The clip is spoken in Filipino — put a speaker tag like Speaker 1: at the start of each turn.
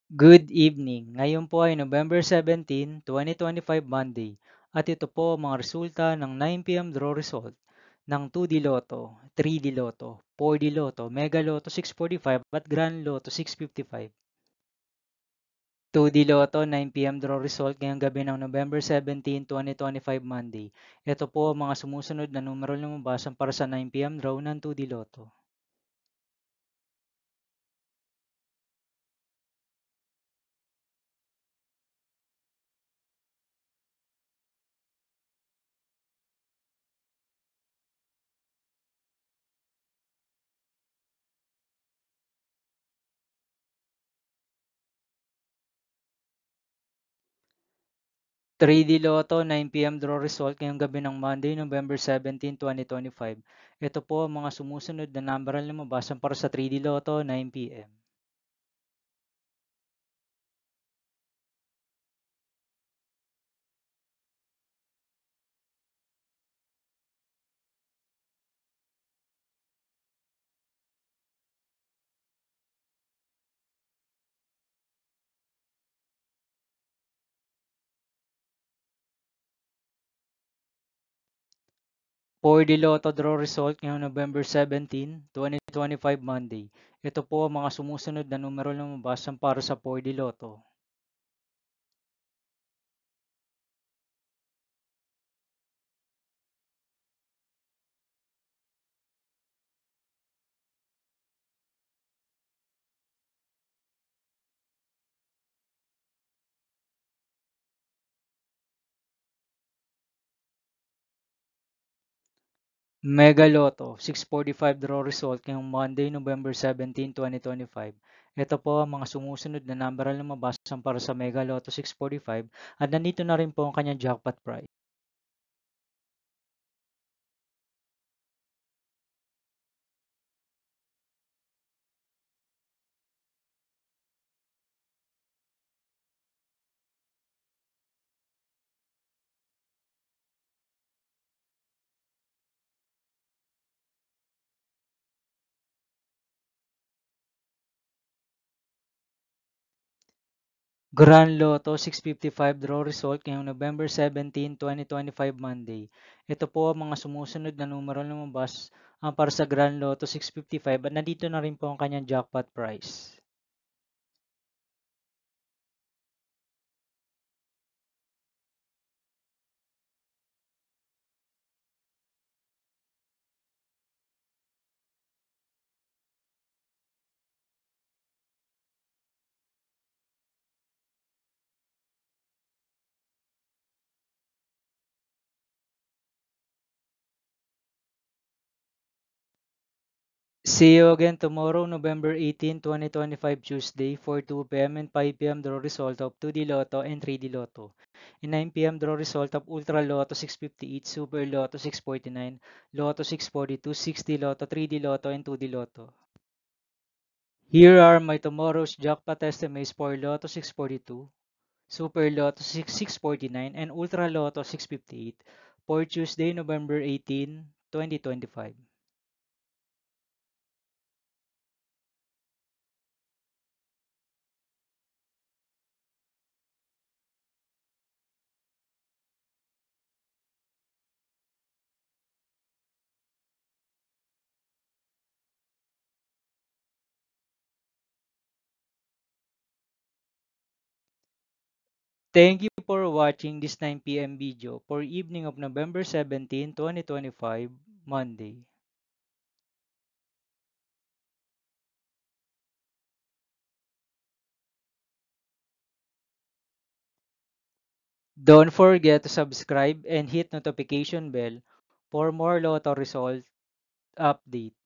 Speaker 1: Good evening. Ngayon po ay November 17, 2025 Monday at ito po ang mga resulta ng 9 p.m. draw result ng 2D Lotto, 3D Lotto, 4D Lotto, Mega Lotto 645 at Grand Lotto 655. 2D Lotto 9 p.m. draw result ngayong gabi ng November 17, 2025 Monday. Ito po ang mga sumusunod na numero lumabas para sa 9 p.m. draw ng 2D Lotto. 3D Lotto 9 p.m. draw result ngayong gabi ng Monday, November 17, 2025. Ito po ang mga sumusunod na number ang lumabas para sa 3D Lotto 9 p.m. For the Lotto draw result ngayong November 17, 2025 Monday. Ito po ang mga sumusunod na numero lumabas para sa 4D Lotto. Mega Lotto 645 draw result ngayong Monday, November 17, 2025. Ito po ang mga sumusunod na number ang lumabas para sa Mega Lotto 645 at nandito na rin po ang kanyang jackpot prize. Grand Lotto 655 draw result ngayong November 17, 2025 Monday. Ito po ang mga sumusunod na numero lumabas para sa Grand Lotto 655 at nandito na rin po ang kanyang jackpot prize. See you again tomorrow, November 18, 2025 Tuesday for 2 p.m. and 5 p.m. draw result of 2D Lotto and 3D Lotto. In 9 p.m. draw result of Ultra Lotto 658, Super Lotto 649, Lotto 642, 6D Lotto, 3D Lotto, and 2D Lotto. Here are my tomorrow's jackpot estimates for Lotto 642, Super Lotto 649, and Ultra Lotto 658 for Tuesday, November 18, 2025. Thank you for watching this 9 p.m. video for evening of November 17, 2025, Monday. Don't forget to subscribe and hit notification bell for more Lotto result update.